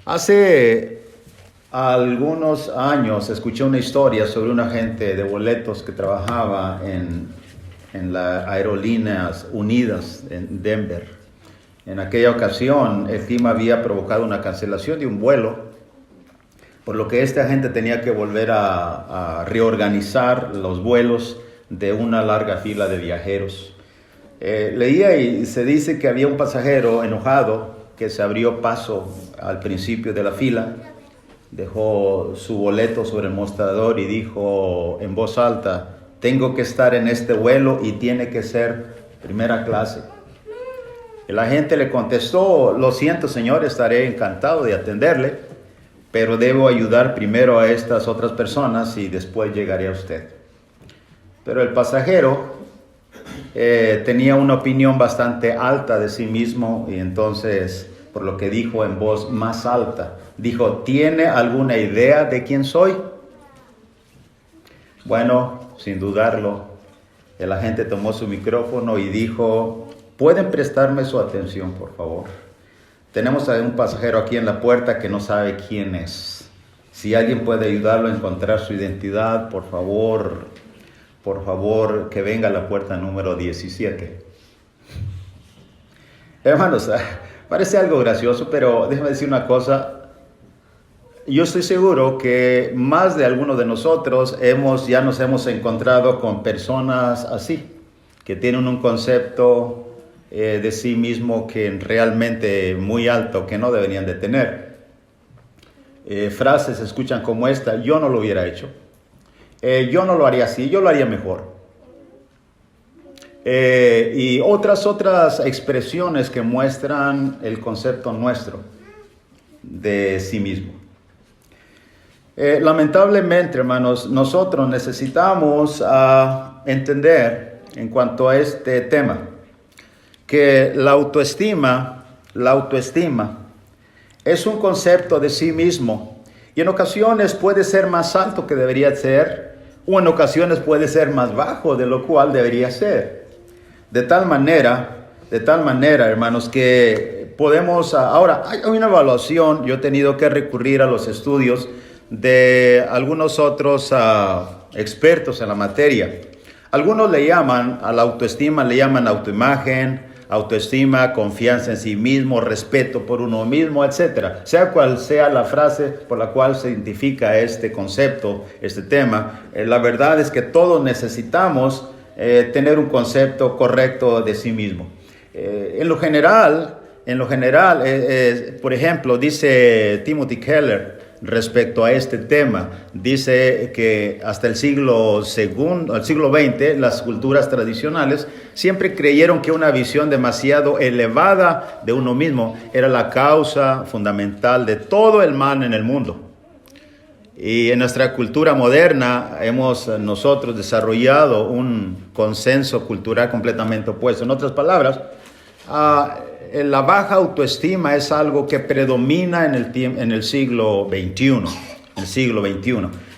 Hace algunos años escuché una historia sobre un agente de boletos que trabajaba en las Aerolíneas Unidas en Denver. En aquella ocasión, el clima había provocado una cancelación de un vuelo, por lo que este agente tenía que volver a reorganizar los vuelos de una larga fila de viajeros. Leía y se dice que había un pasajero enojado que se abrió paso al principio de la fila, dejó su boleto sobre el mostrador y dijo en voz alta: tengo que estar en este vuelo y tiene que ser primera clase. El agente le contestó: lo siento, señor, estaré encantado de atenderle, pero debo ayudar primero a estas otras personas y después llegaré a usted. Pero el pasajero tenía una opinión bastante alta de sí mismo y entonces, por lo que dijo en voz más alta, dijo: ¿tiene alguna idea de quién soy? Bueno, sin dudarlo, el agente tomó su micrófono y dijo: ¿pueden prestarme su atención, por favor? Tenemos a un pasajero aquí en la puerta que no sabe quién es. Si alguien puede ayudarlo a encontrar su identidad, por favor, que venga a la puerta número 17. Hermanos, parece algo gracioso, pero déjame decir una cosa. Yo estoy seguro que más de algunos de nosotros ya nos hemos encontrado con personas así, que tienen un concepto de sí mismo que realmente muy alto, que no deberían de tener. Frases se escuchan como esta: yo no lo hubiera hecho. Yo no lo haría así, yo lo haría mejor. Y otras expresiones que muestran el concepto nuestro de sí mismo. Lamentablemente, hermanos, nosotros necesitamos entender en cuanto a este tema que la autoestima es un concepto de sí mismo y en ocasiones puede ser más alto que debería ser, o en ocasiones puede ser más bajo de lo cual debería ser. De tal manera, hermanos, que podemos... Ahora, hay una evaluación. Yo he tenido que recurrir a los estudios de algunos otros expertos en la materia. Algunos le llaman a la autoestima, le llaman autoimagen, autoestima, confianza en sí mismo, respeto por uno mismo, etc. Sea cual sea la frase por la cual se identifica este concepto, este tema, la verdad es que todos necesitamos tener un concepto correcto de sí mismo. En lo general, por ejemplo, dice Timothy Keller respecto a este tema, dice que hasta el siglo XX, las culturas tradicionales siempre creyeron que una visión demasiado elevada de uno mismo era la causa fundamental de todo el mal en el mundo. Y en nuestra cultura moderna hemos nosotros desarrollado un consenso cultural completamente opuesto. En otras palabras, la baja autoestima es algo que predomina en el siglo XXI.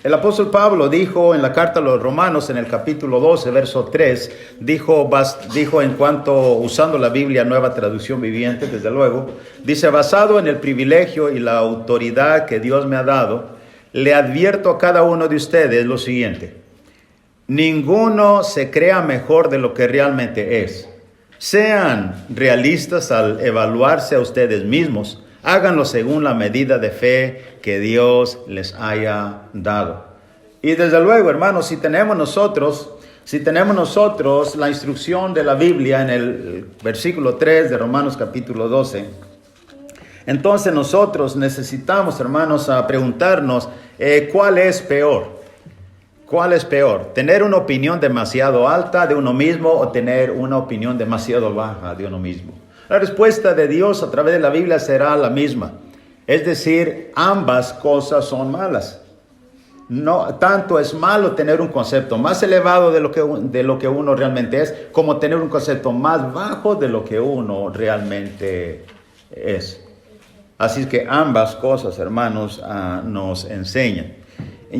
El apóstol Pablo dijo en la carta a los Romanos, en el capítulo 12, verso 3, dijo en cuanto, usando la Biblia, Nueva Traducción Viviente, desde luego, dice: basado en el privilegio y la autoridad que Dios me ha dado, le advierto a cada uno de ustedes lo siguiente: ninguno se crea mejor de lo que realmente es. Sean realistas al evaluarse a ustedes mismos. Háganlo según la medida de fe que Dios les haya dado. Y desde luego, hermanos, si tenemos nosotros la instrucción de la Biblia en el versículo 3 de Romanos capítulo 12, entonces nosotros necesitamos, hermanos, preguntarnos ¿cuál es peor? ¿Cuál es peor? ¿Tener una opinión demasiado alta de uno mismo o tener una opinión demasiado baja de uno mismo? La respuesta de Dios a través de la Biblia será la misma. Es decir, ambas cosas son malas. No tanto es malo tener un concepto más elevado de lo que uno realmente es, como tener un concepto más bajo de lo que uno realmente es. Así que ambas cosas, hermanos, nos enseñan.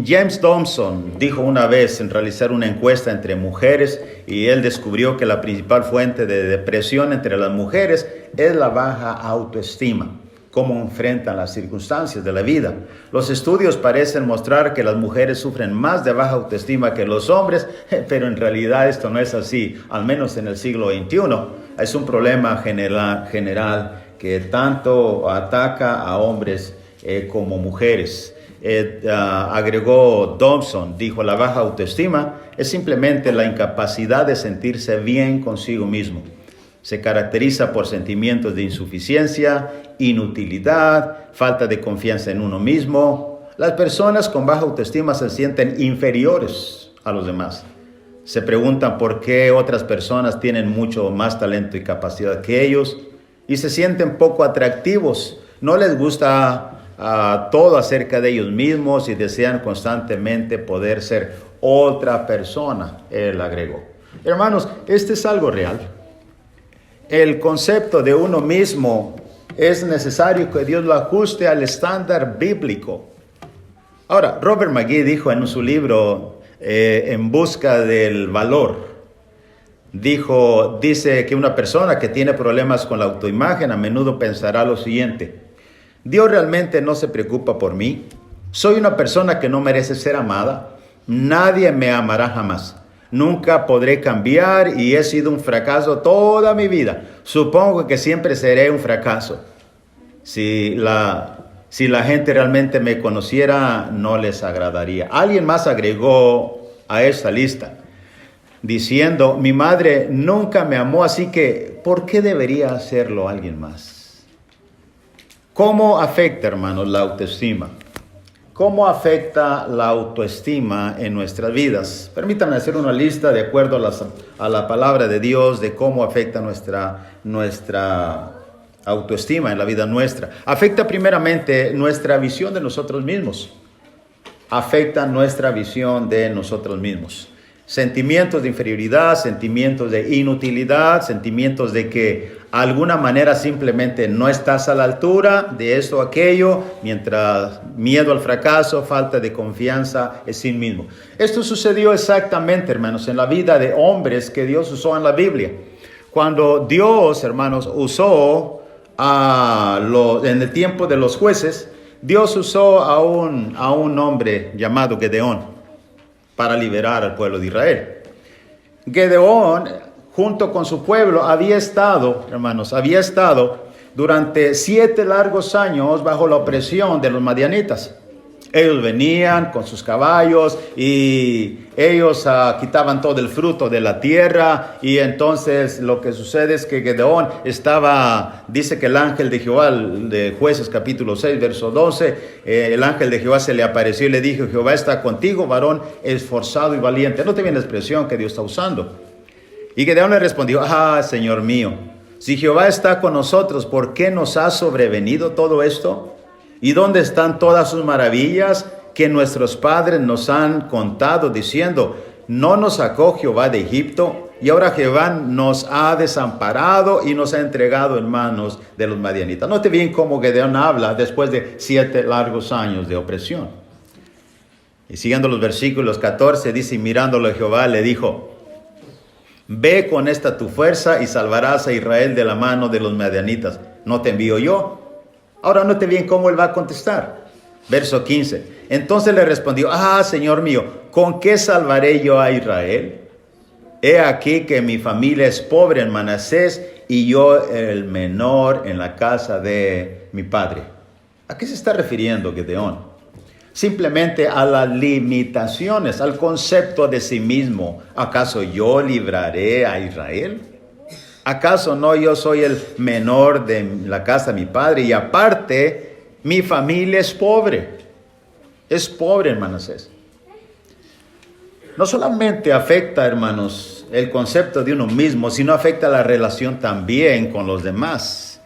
James Thompson dijo una vez en realizar una encuesta entre mujeres, y él descubrió que la principal fuente de depresión entre las mujeres es la baja autoestima. cómo enfrentan las circunstancias de la vida. Los estudios parecen mostrar que las mujeres sufren más de baja autoestima que los hombres, pero en realidad esto no es así, al menos en el siglo XXI. Es un problema general que tanto ataca a hombres como mujeres. Agregó Dobson, dijo, la baja autoestima es simplemente la incapacidad de sentirse bien consigo mismo. Se caracteriza por sentimientos de insuficiencia, inutilidad, falta de confianza en uno mismo. Las personas con baja autoestima se sienten inferiores a los demás. Se preguntan por qué otras personas tienen mucho más talento y capacidad que ellos y se sienten poco atractivos. No les gusta todo acerca de ellos mismos y desean constantemente poder ser otra persona, él agregó. Hermanos, este es algo real. El concepto de uno mismo es necesario que Dios lo ajuste al estándar bíblico. Ahora, Robert McGee dijo en su libro En busca del valor, dice que una persona que tiene problemas con la autoimagen a menudo pensará lo siguiente: Dios realmente no se preocupa por mí. Soy una persona que no merece ser amada. Nadie me amará jamás. Nunca podré cambiar y he sido un fracaso toda mi vida. Supongo que siempre seré un fracaso. Si la gente realmente me conociera, no les agradaría. Alguien más agregó a esta lista diciendo: mi madre nunca me amó, así que ¿por qué debería hacerlo alguien más? ¿Cómo afecta, hermanos, la autoestima? ¿Cómo afecta la autoestima en nuestras vidas? Permítanme hacer una lista de acuerdo a la palabra de Dios de cómo afecta nuestra autoestima en la vida nuestra. Afecta primeramente nuestra visión de nosotros mismos. Afecta nuestra visión de nosotros mismos. Sentimientos de inferioridad, sentimientos de inutilidad, sentimientos de que de alguna manera simplemente no estás a la altura de esto o aquello, mientras miedo al fracaso, falta de confianza en sí mismo. Esto sucedió exactamente, hermanos, en la vida de hombres que Dios usó en la Biblia. Cuando Dios, hermanos, usó en el tiempo de los jueces, Dios usó a un hombre llamado Gedeón para liberar al pueblo de Israel. Gedeón, junto con su pueblo, había estado durante 7 largos años bajo la opresión de los madianitas. Ellos venían con sus caballos y ellos quitaban todo el fruto de la tierra, y entonces lo que sucede es que Gedeón dice que el ángel de Jehová, de Jueces capítulo 6, verso 12, el ángel de Jehová se le apareció y le dijo: Jehová está contigo, varón esforzado y valiente. Note bien la expresión que Dios está usando. Y Gedeón le respondió: Señor mío, si Jehová está con nosotros, ¿por qué nos ha sobrevenido todo esto? ¿Y dónde están todas sus maravillas que nuestros padres nos han contado, diciendo: no nos sacó Jehová de Egipto? Y ahora Jehová nos ha desamparado y nos ha entregado en manos de los madianitas. Note bien cómo Gedeón habla después de 7 largos años de opresión. Y siguiendo los versículos 14, dice: y mirándolo Jehová le dijo: ve con esta tu fuerza y salvarás a Israel de la mano de los madianitas. ¿No te envío yo? Ahora note bien cómo él va a contestar. Verso 15. Entonces le respondió: Señor mío, ¿con qué salvaré yo a Israel? He aquí que mi familia es pobre en Manasés y yo el menor en la casa de mi padre. ¿A qué se está refiriendo Gedeón? Simplemente a las limitaciones, al concepto de sí mismo. ¿Acaso yo libraré a Israel? ¿Acaso no yo soy el menor de la casa de mi padre? Y aparte, mi familia es pobre. Es pobre en Manasés. No solamente afecta, hermanos, el concepto de uno mismo, sino afecta la relación también con los demás.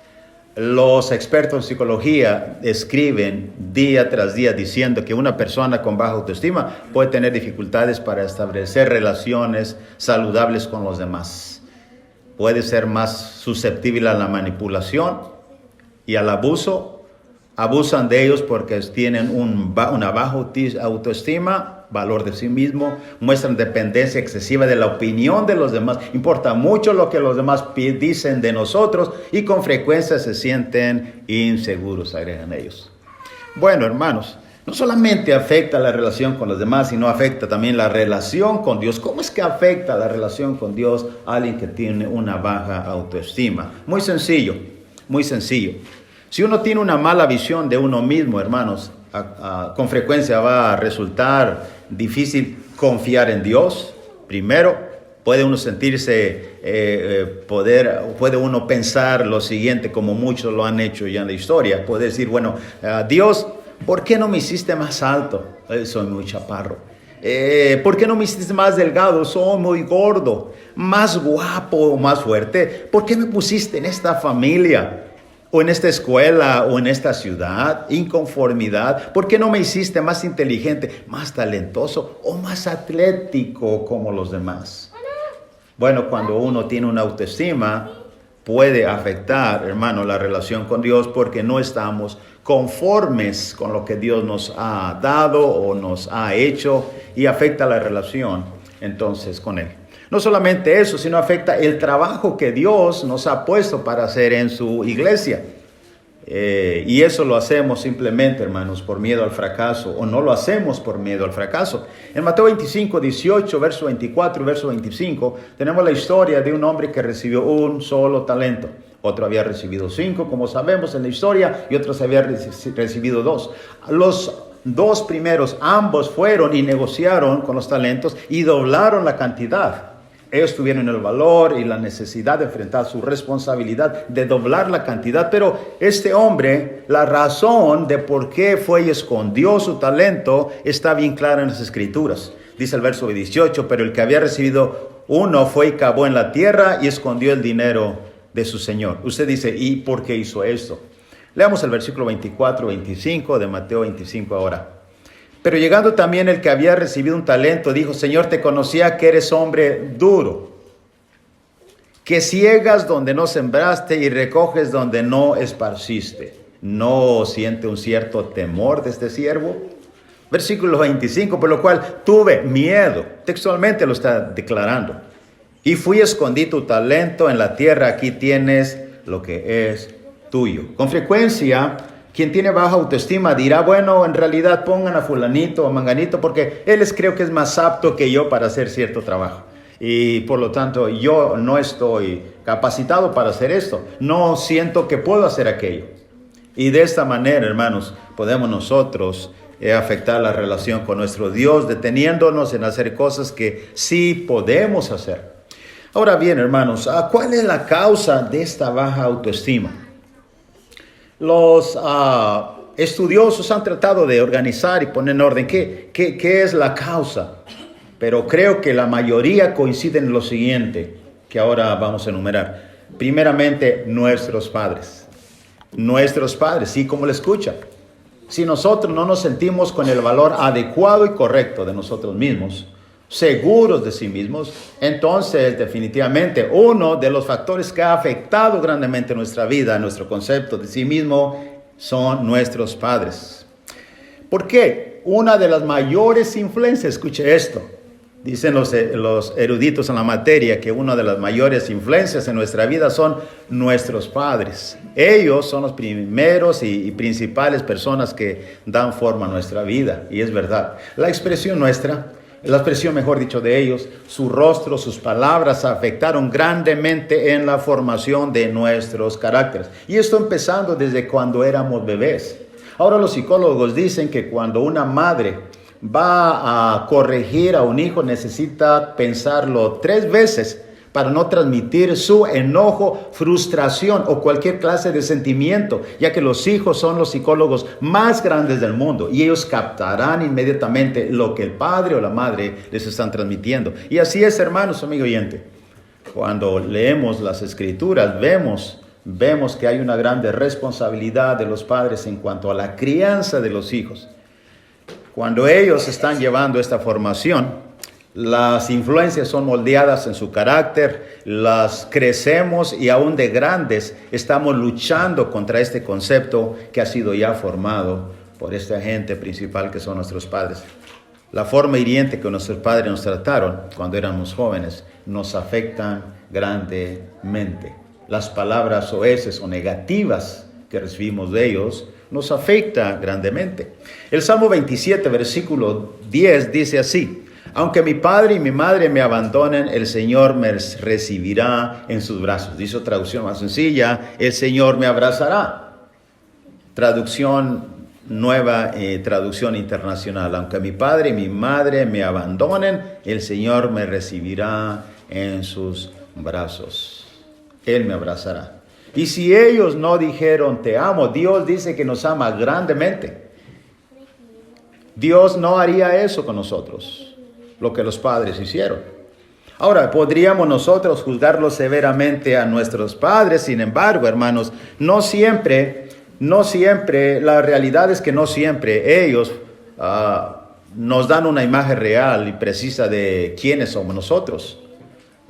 Los expertos en psicología escriben día tras día diciendo que una persona con baja autoestima puede tener dificultades para establecer relaciones saludables con los demás. Puede ser más susceptible a la manipulación y al abuso, Abusan de ellos porque tienen una baja autoestima, valor de sí mismo, muestran dependencia excesiva de la opinión de los demás. Importa mucho lo que los demás dicen de nosotros y con frecuencia se sienten inseguros, agregan ellos. Bueno, hermanos, no solamente afecta la relación con los demás, sino afecta también la relación con Dios. ¿Cómo es que afecta la relación con Dios a alguien que tiene una baja autoestima? Muy sencillo, muy sencillo. Si uno tiene una mala visión de uno mismo, hermanos, con frecuencia va a resultar difícil confiar en Dios. Primero, puede uno sentirse, puede uno pensar lo siguiente, como muchos lo han hecho ya en la historia. Puede decir, bueno, Dios, ¿por qué no me hiciste más alto? Soy muy chaparro. ¿Por qué no me hiciste más delgado? Soy muy gordo. Más guapo, más fuerte. ¿Por qué me pusiste en esta familia? O en esta escuela, o en esta ciudad, inconformidad. ¿Por qué no me hiciste más inteligente, más talentoso o más atlético como los demás? Bueno, cuando uno tiene una autoestima, puede afectar, hermano, la relación con Dios porque no estamos conformes con lo que Dios nos ha dado o nos ha hecho y afecta la relación entonces con Él. No solamente eso, sino afecta el trabajo que Dios nos ha puesto para hacer en su iglesia. Y eso lo hacemos simplemente, hermanos, por miedo al fracaso, o no lo hacemos por miedo al fracaso. En Mateo 25, 18, verso 24 y verso 25, tenemos la historia de un hombre que recibió un solo talento. Otro había recibido 5, como sabemos en la historia, y otro había recibido 2. Los 2 primeros, ambos fueron y negociaron con los talentos y doblaron la cantidad. Ellos tuvieron el valor y la necesidad de enfrentar su responsabilidad de doblar la cantidad. Pero este hombre, la razón de por qué fue y escondió su talento está bien clara en las Escrituras. Dice el verso 18, pero el que había recibido 1 fue y cavó en la tierra y escondió el dinero de su señor. Usted dice, ¿y por qué hizo esto? Leamos el versículo 24-25 de Mateo 25 ahora. Pero llegando también el que había recibido un talento, dijo, Señor, te conocía que eres hombre duro, que ciegas donde no sembraste y recoges donde no esparciste. ¿No siente un cierto temor de este siervo? Versículo 25, por lo cual tuve miedo. Textualmente lo está declarando. Y fui, escondí tu talento en la tierra, aquí tienes lo que es tuyo. Con frecuencia, quien tiene baja autoestima dirá, bueno, en realidad pongan a fulanito o a manganito porque creo que es más apto que yo para hacer cierto trabajo. Y por lo tanto, yo no estoy capacitado para hacer esto. No siento que puedo hacer aquello. Y de esta manera, hermanos, podemos nosotros afectar la relación con nuestro Dios, deteniéndonos en hacer cosas que sí podemos hacer. Ahora bien, hermanos, ¿cuál es la causa de esta baja autoestima? Los estudiosos han tratado de organizar y poner en orden qué es la causa, pero creo que la mayoría coinciden en lo siguiente, que ahora vamos a enumerar. Primeramente, nuestros padres, sí, como le escucha. Si nosotros no nos sentimos con el valor adecuado y correcto de nosotros mismos, seguros de sí mismos, entonces definitivamente uno de los factores que ha afectado grandemente nuestra vida, nuestro concepto de sí mismo, son nuestros padres. ¿Por qué? Una de las mayores influencias, escuche esto, dicen los eruditos en la materia que una de las mayores influencias en nuestra vida son nuestros padres. Ellos son los primeros y principales personas que dan forma a nuestra vida, y es verdad. La expresión mejor dicho, de ellos, su rostro, sus palabras afectaron grandemente en la formación de nuestros caracteres. Y esto empezando desde cuando éramos bebés. Ahora los psicólogos dicen que cuando una madre va a corregir a un hijo necesita pensarlo 3 veces para no transmitir su enojo, frustración o cualquier clase de sentimiento, ya que los hijos son los psicólogos más grandes del mundo y ellos captarán inmediatamente lo que el padre o la madre les están transmitiendo. Y así es, hermanos, amigo oyente. Cuando leemos las Escrituras, vemos que hay una grande responsabilidad de los padres en cuanto a la crianza de los hijos. Cuando ellos están llevando esta formación, Las influencias son moldeadas en su carácter, las crecemos y aún de grandes estamos luchando contra este concepto que ha sido ya formado por este agente principal que son nuestros padres. La forma hiriente que nuestros padres nos trataron cuando éramos jóvenes nos afectan grandemente. Las palabras soeces o negativas que recibimos de ellos nos afecta grandemente. El Salmo 27, versículo 10 dice así: aunque mi padre y mi madre me abandonen, el Señor me recibirá en sus brazos. Dice traducción más sencilla: el Señor me abrazará. Traducción nueva, traducción internacional: aunque mi padre y mi madre me abandonen, el Señor me recibirá en sus brazos. Él me abrazará. Y si ellos no dijeron te amo, Dios dice que nos ama grandemente. Dios no haría eso con nosotros, lo que los padres hicieron. Ahora, podríamos nosotros juzgarlos severamente a nuestros padres. Sin embargo, hermanos, no siempre, la realidad es que no siempre ellos nos dan una imagen real y precisa de quiénes somos nosotros.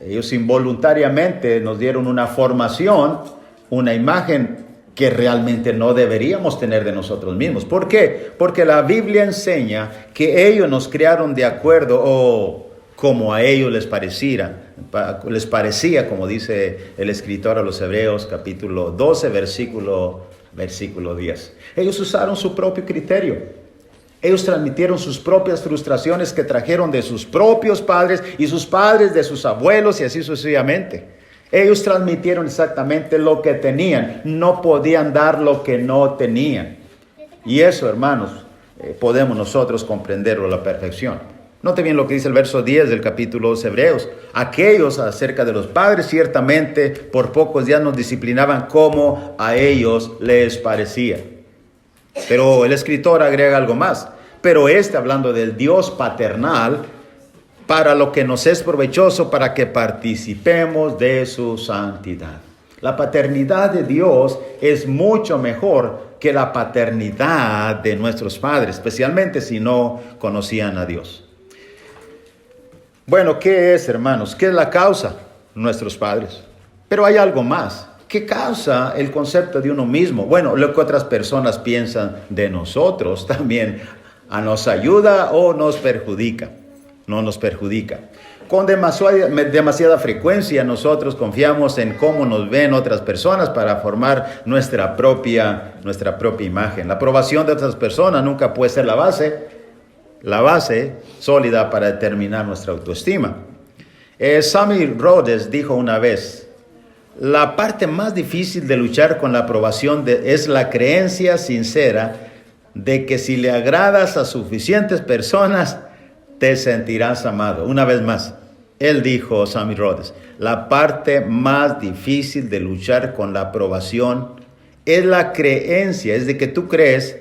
Ellos involuntariamente nos dieron una formación, una imagen que realmente no deberíamos tener de nosotros mismos. ¿Por qué? Porque la Biblia enseña que ellos nos crearon de acuerdo o como a ellos les parecía, como dice el escritor a los Hebreos, capítulo 12, versículo 10. Ellos usaron su propio criterio. Ellos transmitieron sus propias frustraciones que trajeron de sus propios padres y sus padres de sus abuelos y así sucesivamente. Ellos transmitieron exactamente lo que tenían. No podían dar lo que no tenían. Y eso, hermanos, podemos nosotros comprenderlo a la perfección. Note bien lo que dice el verso 10 del capítulo 2 de Hebreos. Aquellos acerca de los padres ciertamente por pocos días nos disciplinaban como a ellos les parecía. Pero el escritor agrega algo más. Pero hablando del Dios paternal, para lo que nos es provechoso, para que participemos de su santidad. La paternidad de Dios es mucho mejor que la paternidad de nuestros padres, especialmente si no conocían a Dios. Bueno, ¿qué es, hermanos? ¿Qué es la causa? Nuestros padres. Pero hay algo más. ¿Qué causa el concepto de uno mismo? Bueno, lo que otras personas piensan de nosotros también nos ayuda o nos perjudica. No nos perjudica. Con demasiada frecuencia nosotros confiamos en cómo nos ven otras personas para formar nuestra propia imagen. La aprobación de otras personas nunca puede ser la base sólida para determinar nuestra autoestima. Sammy Rhodes dijo una vez: la parte más difícil de luchar con la aprobación es la creencia sincera de que si le agradas a suficientes personas, te sentirás amado. Una vez más, él dijo, Sammy Rhodes, la parte más difícil de luchar con la aprobación es la creencia, es de que tú crees,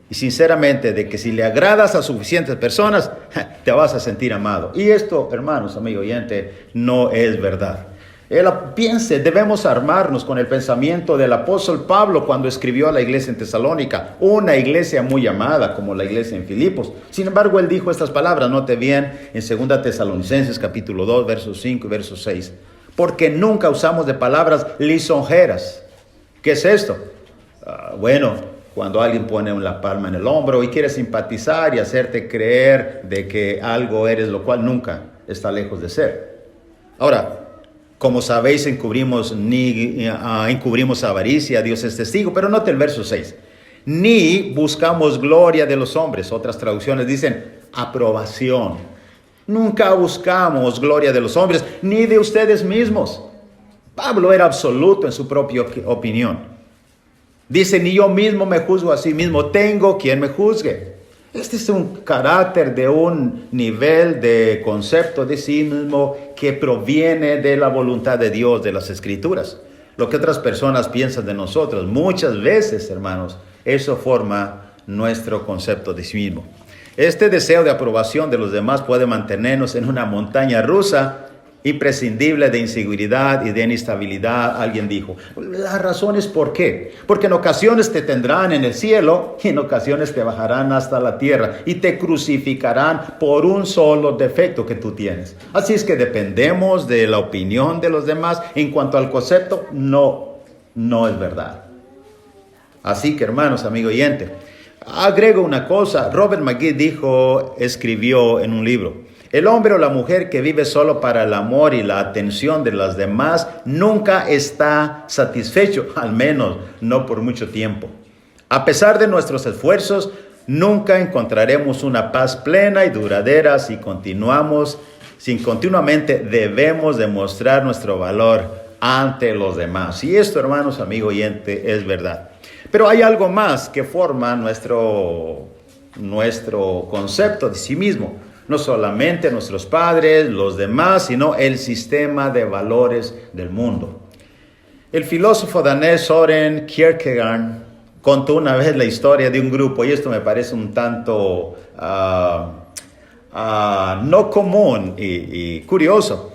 y sinceramente, de que si le agradas a suficientes personas, te vas a sentir amado. Y esto, hermanos, amigo oyente, no es verdad. Debemos armarnos con el pensamiento del apóstol Pablo cuando escribió a la iglesia en Tesalónica, una iglesia muy amada como la iglesia en Filipos. Sin embargo, él dijo estas palabras, note bien, en 2 Tesalonicenses capítulo 2, versos 5 y versos 6. Porque nunca usamos de palabras lisonjeras. ¿Qué es esto? Bueno, cuando alguien pone la palma en el hombro y quiere simpatizar y hacerte creer de que algo eres, lo cual nunca está lejos de ser. Ahora, como sabéis, encubrimos avaricia, Dios es testigo. Pero note el verso 6. Ni buscamos gloria de los hombres. Otras traducciones dicen aprobación. Nunca buscamos gloria de los hombres, ni de ustedes mismos. Pablo era absoluto en su propia opinión. Dice, ni yo mismo me juzgo a sí mismo, tengo quien me juzgue. Este es un carácter de un nivel de concepto de sí mismo que proviene de la voluntad de Dios, de las Escrituras. Lo que otras personas piensan de nosotros, muchas veces, hermanos, eso forma nuestro concepto de sí mismo. Este deseo de aprobación de los demás puede mantenernos en una montaña rusa imprescindible de inseguridad y de inestabilidad. Alguien dijo, la razón es ¿por qué? Porque en ocasiones te tendrán en el cielo y en ocasiones te bajarán hasta la tierra y te crucificarán por un solo defecto que tú tienes. Así es que dependemos de la opinión de los demás. En cuanto al concepto, no es verdad. Así que, hermanos, amigo oyente, agrego una cosa. Robert McGee escribió en un libro: el hombre o la mujer que vive solo para el amor y la atención de los demás nunca está satisfecho, al menos no por mucho tiempo. A pesar de nuestros esfuerzos, nunca encontraremos una paz plena y duradera si continuamente debemos demostrar nuestro valor ante los demás. Y esto, hermanos, amigo oyente, es verdad. Pero hay algo más que forma nuestro concepto de sí mismo. No solamente nuestros padres, los demás, sino el sistema de valores del mundo. El filósofo danés Søren Kierkegaard contó una vez la historia de un grupo, y esto me parece un tanto no común y curioso.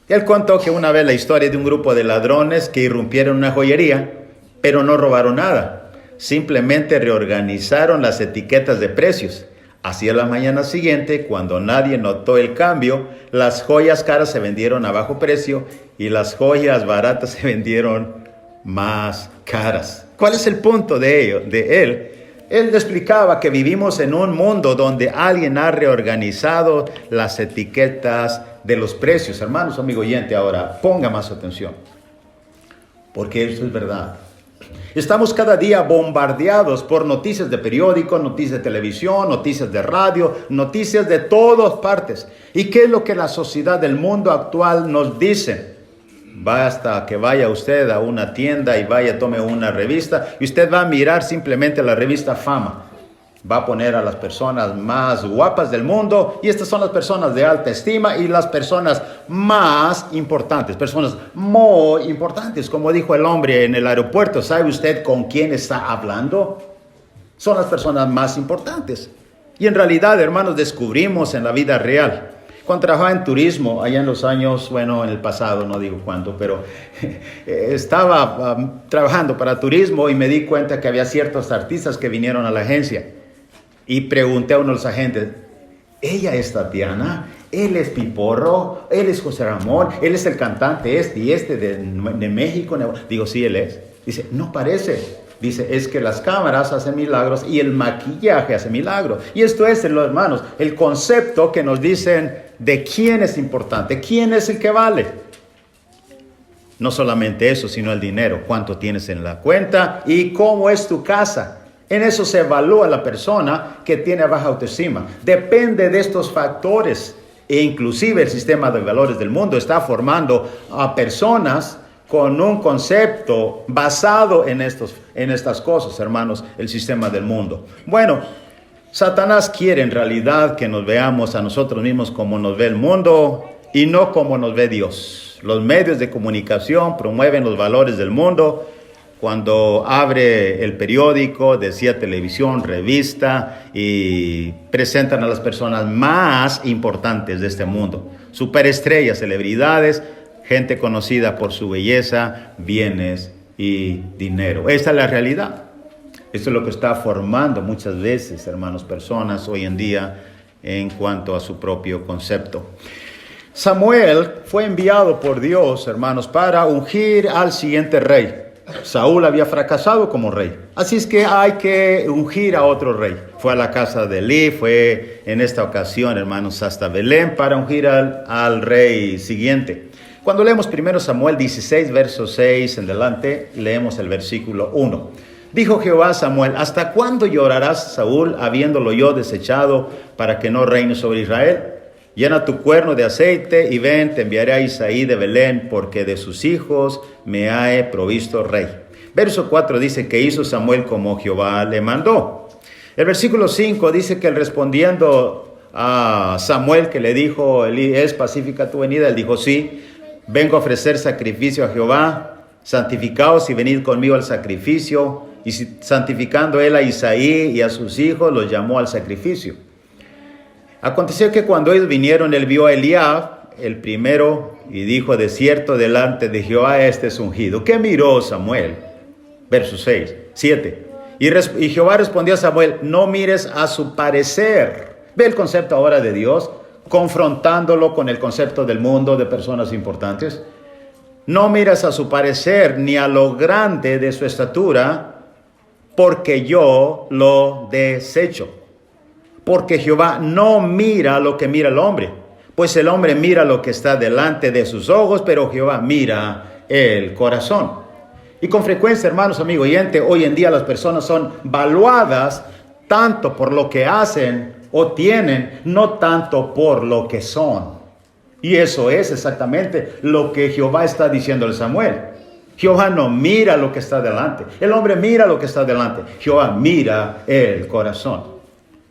Él contó que una vez la historia de un grupo de ladrones que irrumpieron en una joyería, pero no robaron nada. Simplemente reorganizaron las etiquetas de precios. Así a la mañana siguiente, cuando nadie notó el cambio, las joyas caras se vendieron a bajo precio y las joyas baratas se vendieron más caras. ¿Cuál es el punto de él? Él explicaba que vivimos en un mundo donde alguien ha reorganizado las etiquetas de los precios. Hermanos, amigo oyente, ahora ponga más atención, porque eso es verdad. Estamos cada día bombardeados por noticias de periódicos, noticias de televisión, noticias de radio, noticias de todas partes. ¿Y qué es lo que la sociedad del mundo actual nos dice? Basta que vaya usted a una tienda y tome una revista y usted va a mirar simplemente la revista Fama. Va a poner a las personas más guapas del mundo y estas son las personas de alta estima y las personas más importantes, personas muy importantes. Como dijo el hombre en el aeropuerto, ¿sabe usted con quién está hablando? Son las personas más importantes. Y en realidad, hermanos, descubrimos en la vida real. Cuando trabajaba en turismo, allá en los años, en el pasado, no digo cuánto, pero estaba trabajando para turismo y me di cuenta que había ciertos artistas que vinieron a la agencia. Y pregunté a uno de los agentes, ella es Tatiana, él es Piporro, él es José Ramón, él es el cantante de México. Digo, sí, él es. Dice, no parece. Dice, es que las cámaras hacen milagros y el maquillaje hace milagros. Y esto es, hermanos, el concepto que nos dicen de quién es importante, quién es el que vale. No solamente eso, sino el dinero, cuánto tienes en la cuenta y cómo es tu casa. En eso se evalúa la persona que tiene baja autoestima. Depende de estos factores. E inclusive el sistema de valores del mundo está formando a personas con un concepto basado en estas cosas, hermanos, el sistema del mundo. Bueno, Satanás quiere en realidad que nos veamos a nosotros mismos como nos ve el mundo y no como nos ve Dios. Los medios de comunicación promueven los valores del mundo. Cuando abre el periódico, decía televisión, revista, y presentan a las personas más importantes de este mundo. Superestrellas, celebridades, gente conocida por su belleza, bienes y dinero. Esta es la realidad. Esto es lo que está formando muchas veces, hermanos, personas hoy en día en cuanto a su propio concepto. Samuel fue enviado por Dios, hermanos, para ungir al siguiente rey. Saúl había fracasado como rey, así es que hay que ungir a otro rey. Fue a la casa de Elí, fue en esta ocasión, hermanos, hasta Belén para ungir al rey siguiente. Cuando leemos 1 Samuel 16, verso 6 en adelante, leemos el versículo 1. Dijo Jehová a Samuel, ¿hasta cuándo llorarás, Saúl, habiéndolo yo desechado para que no reine sobre Israel? Llena tu cuerno de aceite y ven, te enviaré a Isaí de Belén, porque de sus hijos me ha provisto rey. Verso 4 dice que hizo Samuel como Jehová le mandó. El versículo 5 dice que él respondiendo a Samuel que le dijo, Elí, ¿es pacífica tu venida? Él dijo, sí, vengo a ofrecer sacrificio a Jehová, santificaos y venid conmigo al sacrificio. Y santificando él a Isaí y a sus hijos, los llamó al sacrificio. Aconteció que cuando ellos vinieron, él vio a Eliab, el primero y dijo: de cierto delante de Jehová este es ungido. ¿Qué miró Samuel? Verso 6, 7. Y Jehová respondió a Samuel: no mires a su parecer. Ve el concepto ahora de Dios, confrontándolo con el concepto del mundo, de personas importantes. No mires a su parecer ni a lo grande de su estatura, porque yo lo desecho. Porque Jehová no mira lo que mira el hombre, pues el hombre mira lo que está delante de sus ojos, pero Jehová mira el corazón. Y con frecuencia, hermanos, amigos oyentes, hoy en día las personas son valuadas tanto por lo que hacen o tienen, no tanto por lo que son. Y eso es exactamente lo que Jehová está diciendo a Samuel. Jehová no mira lo que está delante. El hombre mira lo que está delante. Jehová mira el corazón.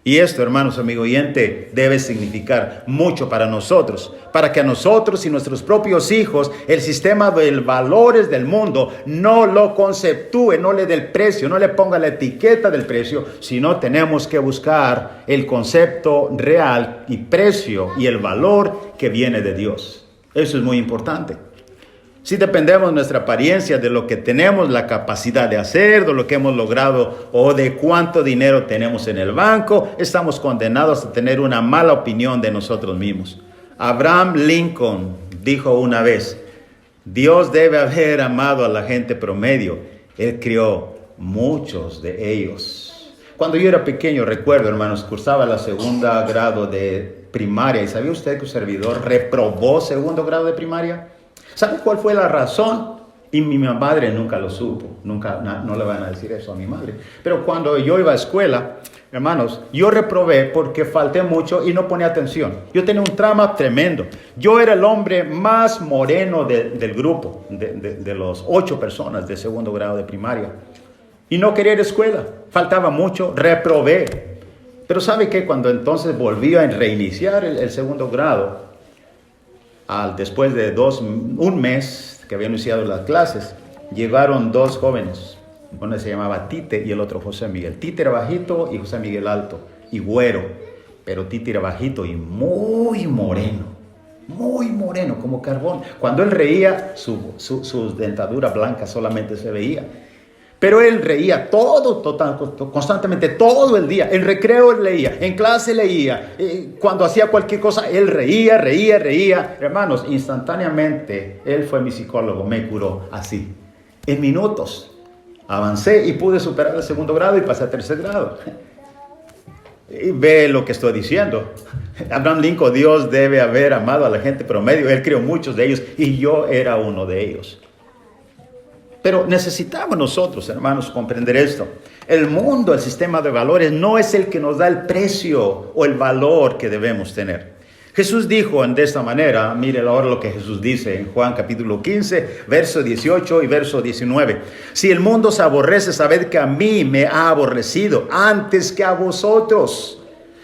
Y esto, hermanos, amigo oyente, debe significar mucho para nosotros, para que a nosotros y nuestros propios hijos el sistema de valores del mundo no lo conceptúe, no le dé el precio, no le ponga la etiqueta del precio, sino tenemos que buscar el concepto real y precio y el valor que viene de Dios. Eso es muy importante. Si dependemos de nuestra apariencia, de lo que tenemos la capacidad de hacer, de lo que hemos logrado o de cuánto dinero tenemos en el banco, estamos condenados a tener una mala opinión de nosotros mismos. Abraham Lincoln dijo una vez: Dios debe haber amado a la gente promedio. Él crió muchos de ellos. Cuando yo era pequeño, recuerdo, hermanos, cursaba la segunda grado de primaria. ¿Y sabía usted que un servidor reprobó segundo grado de primaria? ¿Sabe cuál fue la razón? Y mi madre nunca lo supo. Nunca, no le van a decir eso a mi madre. Pero cuando yo iba a escuela, hermanos, yo reprobé porque falté mucho y no ponía atención. Yo tenía un trauma tremendo. Yo era el hombre más moreno del grupo, de los 8 personas de segundo grado de primaria. Y no quería ir a escuela. Faltaba mucho, reprobé. Pero ¿sabe qué? Cuando entonces volví a reiniciar el segundo grado, después de un mes que habían iniciado las clases, llegaron 2 jóvenes. Uno se llamaba Tite y el otro José Miguel. Tite era bajito y José Miguel alto y güero, pero Tite era bajito y muy moreno, como carbón. Cuando él reía, su dentadura blanca solamente se veía. Pero él reía constantemente, todo el día. En recreo él leía, en clase leía, cuando hacía cualquier cosa, él reía. Hermanos, instantáneamente, él fue mi psicólogo, me curó así. En minutos, avancé y pude superar el segundo grado y pasé a tercer grado. Y ve lo que estoy diciendo. Abraham Lincoln: Dios debe haber amado a la gente promedio. Él crió muchos de ellos y yo era uno de ellos. Pero necesitamos nosotros, hermanos, comprender esto. El mundo, el sistema de valores, no es el que nos da el precio o el valor que debemos tener. Jesús dijo de esta manera, mire ahora lo que Jesús dice en Juan capítulo 15, verso 18 y verso 19. Si el mundo se aborrece, sabed que a mí me ha aborrecido antes que a vosotros.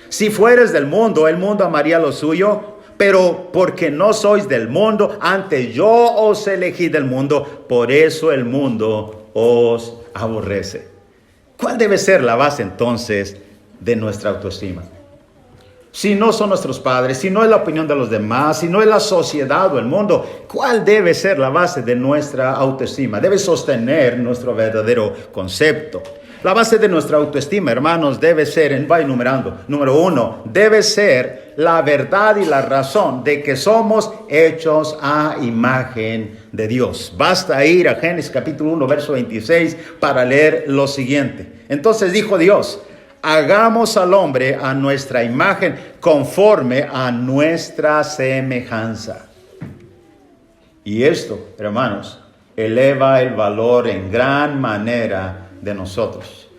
Si fueres del mundo, el mundo amaría lo suyo. Pero porque no sois del mundo, antes yo os elegí del mundo, por eso el mundo os aborrece. ¿Cuál debe ser la base entonces de nuestra autoestima? Si no son nuestros padres, si no es la opinión de los demás, si no es la sociedad o el mundo, ¿cuál debe ser la base de nuestra autoestima? Debe sostener nuestro verdadero concepto. La base de nuestra autoestima, hermanos, debe ser, va enumerando, número 1, debe ser la verdad y la razón de que somos hechos a imagen de Dios. Basta ir a Génesis capítulo 1, verso 26 para leer lo siguiente. Entonces dijo Dios: hagamos al hombre a nuestra imagen, conforme a nuestra semejanza. Y esto, hermanos, eleva el valor en gran manera de nosotros.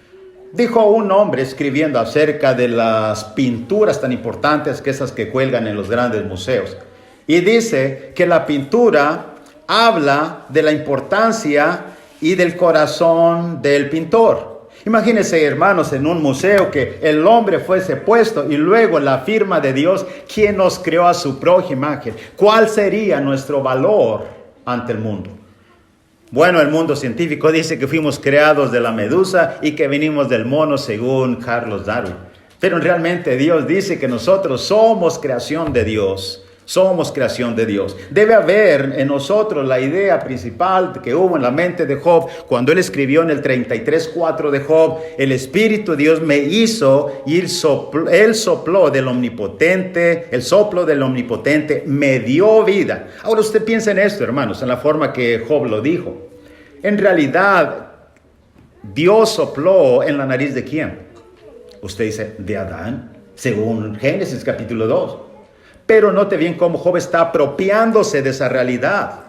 Dijo un hombre escribiendo acerca de las pinturas tan importantes que esas que cuelgan en los grandes museos. Y dice que la pintura habla de la importancia y del corazón del pintor. Imagínense, hermanos, en un museo que el hombre fuese puesto y luego la firma de Dios, quien nos creó a su propia imagen. ¿Cuál sería nuestro valor ante el mundo? Bueno, el mundo científico dice que fuimos creados de la medusa y que venimos del mono según Carlos Darwin. Pero realmente Dios dice que nosotros somos creación de Dios. Somos creación de Dios. Debe haber en nosotros la idea principal que hubo en la mente de Job cuando él escribió en el 33:4 de Job: el Espíritu de Dios me hizo y él sopló del Omnipotente, el soplo del Omnipotente me dio vida. Ahora usted piensa en esto, hermanos, en la forma que Job lo dijo. En realidad, Dios sopló en la nariz ¿de quién? Usted dice, de Adán, según Génesis capítulo 2. Pero note bien cómo Job está apropiándose de esa realidad.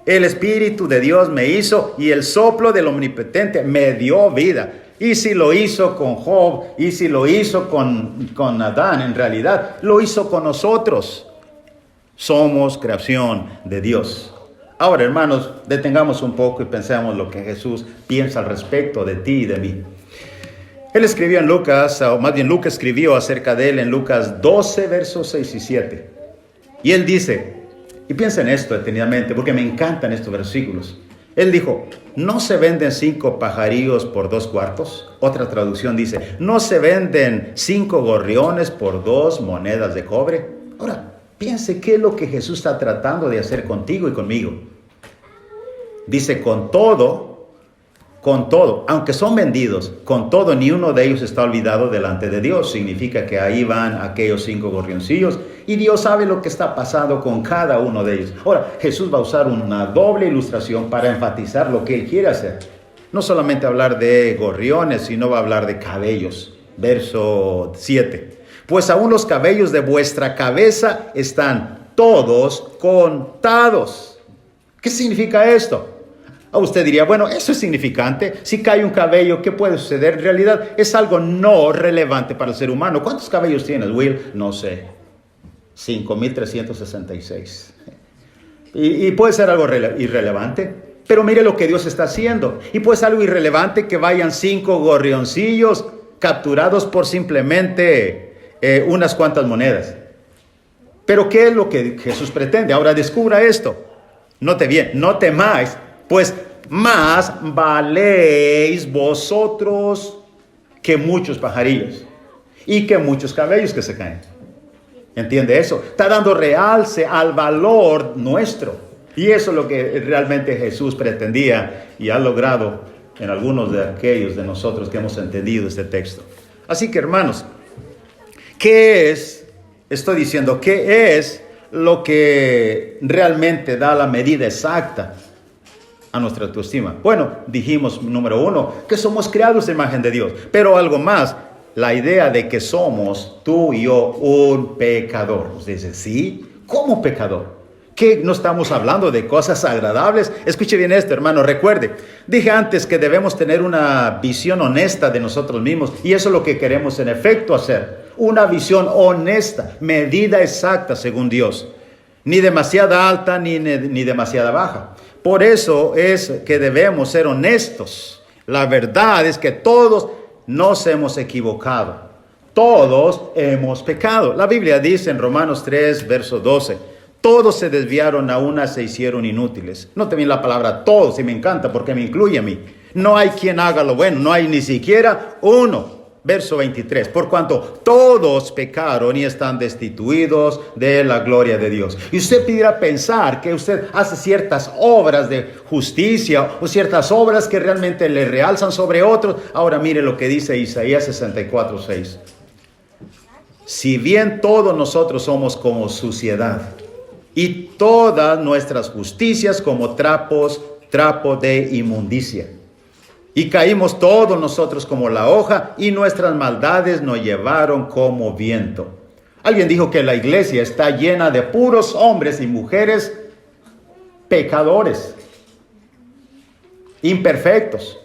El Espíritu de Dios me hizo y el soplo del Omnipotente me dio vida. Y si lo hizo con Job, y si lo hizo con Adán, en realidad lo hizo con nosotros. Somos creación de Dios. Ahora, hermanos, detengamos un poco y pensemos lo que Jesús piensa al respecto de ti y de mí. Él escribió en Lucas, o más bien Lucas escribió acerca de él en Lucas 12, versos 6 y 7. Y él dice, y piensa en esto detenidamente, porque me encantan estos versículos. Él dijo, ¿no se venden 5 pajarillos por 2 cuartos? Otra traducción dice, ¿no se venden 5 gorriones por 2 monedas de cobre? Ahora, piense qué es lo que Jesús está tratando de hacer contigo y conmigo. Dice, con todo, aunque son vendidos, con todo ni uno de ellos está olvidado delante de Dios. Significa que ahí van aquellos 5 gorrioncillos y Dios sabe lo que está pasando con cada uno de ellos. Ahora, Jesús va a usar una doble ilustración para enfatizar lo que Él quiere hacer. No solamente hablar de gorriones, sino va a hablar de cabellos. Verso 7. Pues aún los cabellos de vuestra cabeza están todos contados. ¿Qué significa esto? Usted diría, bueno, eso es significante. Si cae un cabello, ¿qué puede suceder? En realidad es algo no relevante para el ser humano. ¿Cuántos cabellos tienes, Will? No sé. 5,366. Y puede ser algo irrelevante. Pero mire lo que Dios está haciendo. Y puede ser algo irrelevante que vayan 5 gorrioncillos capturados por simplemente unas cuantas monedas. Pero ¿qué es lo que Jesús pretende? Ahora descubra esto. Note bien, no temáis, pues más valéis vosotros que muchos pajarillos y que muchos cabellos que se caen. ¿Entiende eso? Está dando realce al valor nuestro. Y eso es lo que realmente Jesús pretendía y ha logrado en algunos de aquellos de nosotros que hemos entendido este texto. Así que, hermanos, ¿qué es? Estoy diciendo, ¿qué es lo que realmente da la medida exacta a nuestra autoestima? Bueno, dijimos, número 1, que somos creados de imagen de Dios. Pero algo más, la idea de que somos, tú y yo, un pecador. Usted dice, ¿sí? ¿Cómo pecador? ¿Qué? ¿No estamos hablando de cosas agradables? Escuche bien esto, hermano, recuerde. Dije antes que debemos tener una visión honesta de nosotros mismos. Y eso es lo que queremos en efecto hacer. Una visión honesta, medida exacta según Dios. Ni demasiada alta ni demasiada baja. Por eso es que debemos ser honestos. La verdad es que todos nos hemos equivocado. Todos hemos pecado. La Biblia dice en Romanos 3, verso 12, todos se desviaron, a una se hicieron inútiles. Note bien la palabra todos, y me encanta porque me incluye a mí. No hay quien haga lo bueno, no hay ni siquiera uno. Verso 23, por cuanto todos pecaron y están destituidos de la gloria de Dios. Y usted pudiera pensar que usted hace ciertas obras de justicia o ciertas obras que realmente le realzan sobre otros. Ahora mire lo que dice Isaías 64:6. Si bien todos nosotros somos como suciedad y todas nuestras justicias como trapo de inmundicia. Y caímos todos nosotros como la hoja, y nuestras maldades nos llevaron como viento. Alguien dijo que la iglesia está llena de puros hombres y mujeres pecadores, imperfectos.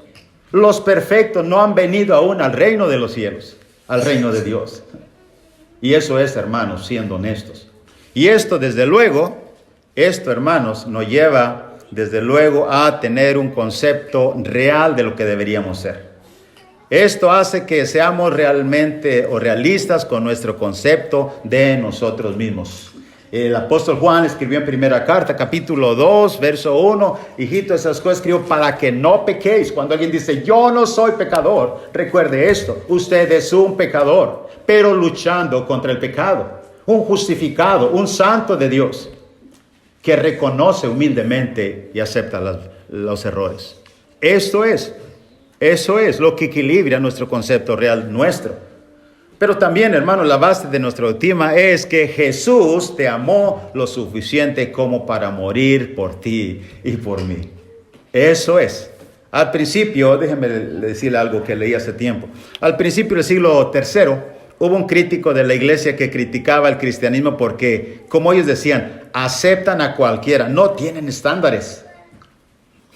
Los perfectos no han venido aún al reino de los cielos, al reino de Dios. Y eso es, hermanos, siendo honestos. Y esto, desde luego, hermanos, nos lleva desde luego a tener un concepto real de lo que deberíamos ser. Esto hace que seamos realmente o realistas con nuestro concepto de nosotros mismos. El apóstol Juan escribió en primera carta, capítulo 2, verso 1, hijito, esas cosas escribo para que no pequéis. Cuando alguien dice, yo no soy pecador, recuerde esto, usted es un pecador, pero luchando contra el pecado. un justificado, un santo de Dios, que reconoce humildemente y acepta los errores. Eso es lo que equilibra nuestro concepto real nuestro. Pero también, hermano, la base de nuestro tema es que Jesús te amó lo suficiente como para morir por ti y por mí. Eso es. Al principio, déjenme decirle algo que leí hace tiempo. Al principio del siglo III, hubo un crítico de la iglesia que criticaba el cristianismo porque, como ellos decían, aceptan a cualquiera, no tienen estándares.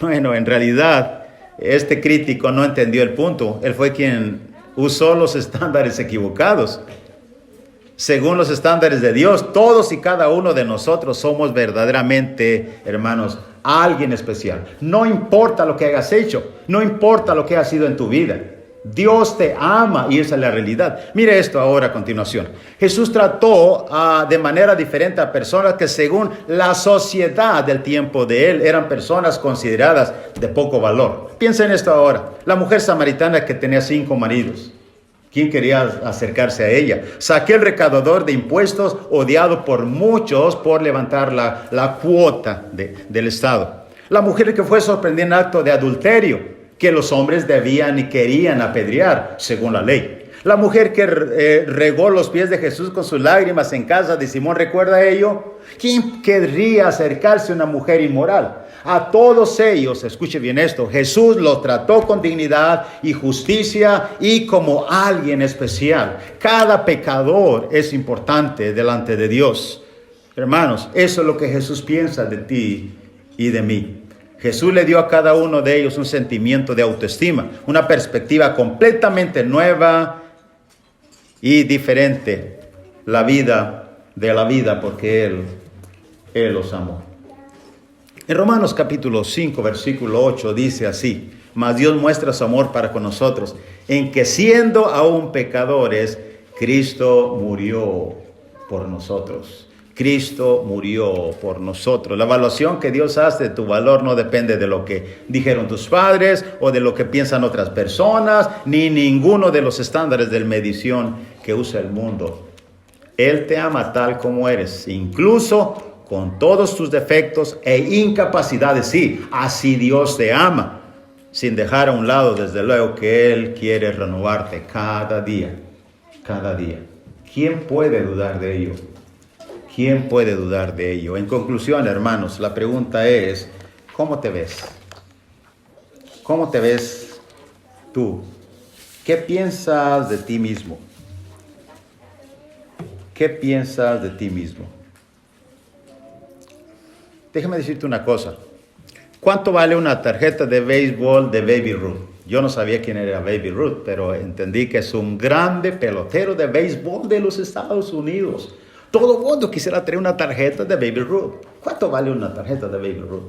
Bueno, en realidad, este crítico no entendió el punto. Él fue quien usó los estándares equivocados. Según los estándares de Dios, todos y cada uno de nosotros somos verdaderamente, hermanos, alguien especial. No importa lo que hayas hecho, no importa lo que ha sido en tu vida. Dios te ama y esa es la realidad. Mire esto ahora a continuación. Jesús trató de manera diferente a personas que según la sociedad del tiempo de él eran personas consideradas de poco valor. Piensa en esto ahora. La mujer samaritana que tenía 5 maridos. ¿Quién quería acercarse a ella? Saqueo, el recaudador de impuestos, odiado por muchos por levantar la cuota del Estado. La mujer que fue sorprendida en acto de adulterio, que los hombres debían y querían apedrear, según la ley. La mujer que regó los pies de Jesús con sus lágrimas en casa de Simón, ¿recuerda ello? ¿Quién querría acercarse a una mujer inmoral? A todos ellos, escuche bien esto, Jesús los trató con dignidad y justicia y como alguien especial. Cada pecador es importante delante de Dios. Hermanos, eso es lo que Jesús piensa de ti y de mí. Jesús le dio a cada uno de ellos un sentimiento de autoestima, una perspectiva completamente nueva y diferente, de la vida, porque Él los amó. En Romanos capítulo 5, versículo 8 dice así: mas Dios muestra su amor para con nosotros, en que siendo aún pecadores, Cristo murió por nosotros. Cristo murió por nosotros. La evaluación que Dios hace de tu valor no depende de lo que dijeron tus padres o de lo que piensan otras personas, ni ninguno de los estándares de medición que usa el mundo. Él te ama tal como eres, incluso con todos tus defectos e incapacidades. Sí, así Dios te ama, sin dejar a un lado, desde luego, que Él quiere renovarte cada día, cada día. ¿Quién puede dudar de ello? ¿Quién puede dudar de ello? En conclusión, hermanos, la pregunta es, ¿cómo te ves? ¿Cómo te ves tú? ¿Qué piensas de ti mismo? ¿Qué piensas de ti mismo? Déjame decirte una cosa. ¿Cuánto vale una tarjeta de béisbol de Baby Ruth? Yo no sabía quién era Baby Ruth, pero entendí que es un grande pelotero de béisbol de los Estados Unidos. Todo el mundo quisiera tener una tarjeta de Baby Ruth. ¿Cuánto vale una tarjeta de Baby Ruth?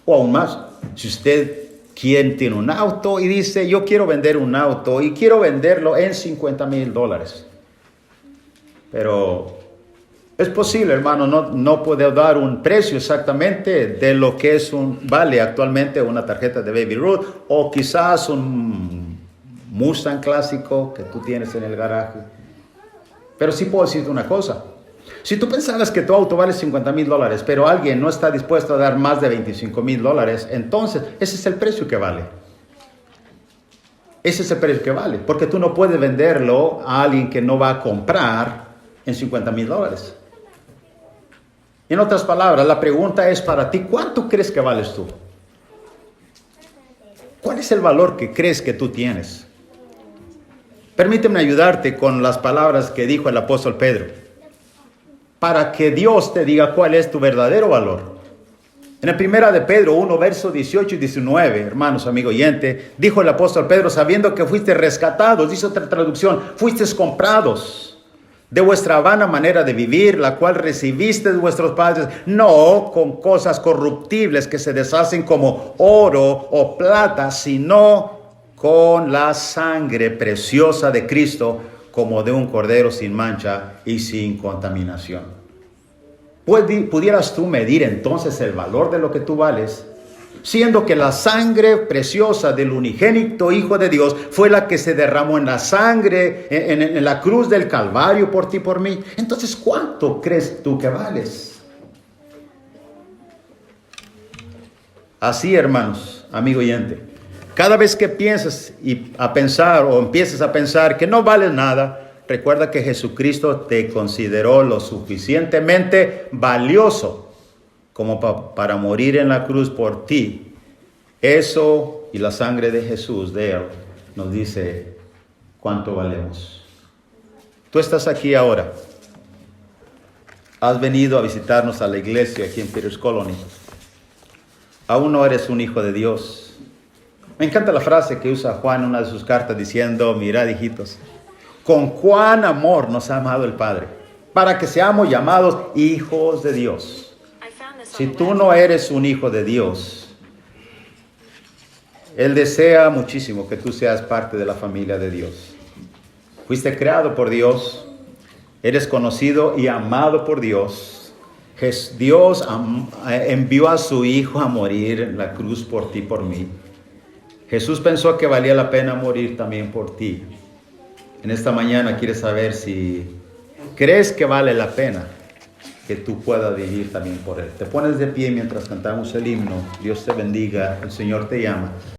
O aún más, si usted tiene un auto y dice, yo quiero vender un auto y quiero venderlo en $50,000. Pero es posible, hermano, no puedo dar un precio exactamente de lo que vale actualmente una tarjeta de Baby Ruth, o quizás un Mustang clásico que tú tienes en el garaje. Pero sí puedo decirte una cosa. Si tú pensabas que tu auto vale $50,000, pero alguien no está dispuesto a dar más de $25,000, entonces ese es el precio que vale. Ese es el precio que vale, porque tú no puedes venderlo a alguien que no va a comprar en $50,000. En otras palabras, la pregunta es para ti, ¿cuánto crees que vales tú? ¿Cuál es el valor que crees que tú tienes? Permíteme ayudarte con las palabras que dijo el apóstol Pedro, para que Dios te diga cuál es tu verdadero valor. En la primera de Pedro 1, versos 18 y 19, hermanos, amigo oyente, dijo el apóstol Pedro, sabiendo que fuiste rescatados, dice otra traducción, fuiste comprados de vuestra vana manera de vivir, la cual recibiste de vuestros padres, no con cosas corruptibles que se deshacen como oro o plata, sino con la sangre preciosa de Cristo, como de un cordero sin mancha y sin contaminación. ¿Pudieras tú medir entonces el valor de lo que tú vales? siendo que la sangre preciosa del unigénito Hijo de Dios fue la que se derramó en la sangre, en la cruz del Calvario por ti y por mí. Entonces, ¿cuánto crees tú que vales? Así, hermanos, amigo oyente, cada vez que pienses a pensar o empieces a pensar que no vales nada, recuerda que Jesucristo te consideró lo suficientemente valioso como para morir en la cruz por ti. Eso y la sangre de Jesús, de Él, nos dice cuánto valemos. Tú estás aquí ahora. Has venido a visitarnos a la iglesia aquí en Peters Colony. Aún no eres un hijo de Dios. Me encanta la frase que usa Juan en una de sus cartas diciendo, mirad, hijitos, con cuán amor nos ha amado el Padre, para que seamos llamados hijos de Dios. Si tú no eres un hijo de Dios, Él desea muchísimo que tú seas parte de la familia de Dios. Fuiste creado por Dios, eres conocido y amado por Dios. Dios envió a su Hijo a morir en la cruz por ti, por mí. Jesús pensó que valía la pena morir también por ti. En esta mañana quieres saber si crees que vale la pena que tú puedas vivir también por Él. Te pones de pie mientras cantamos el himno. Dios te bendiga, el Señor te llama.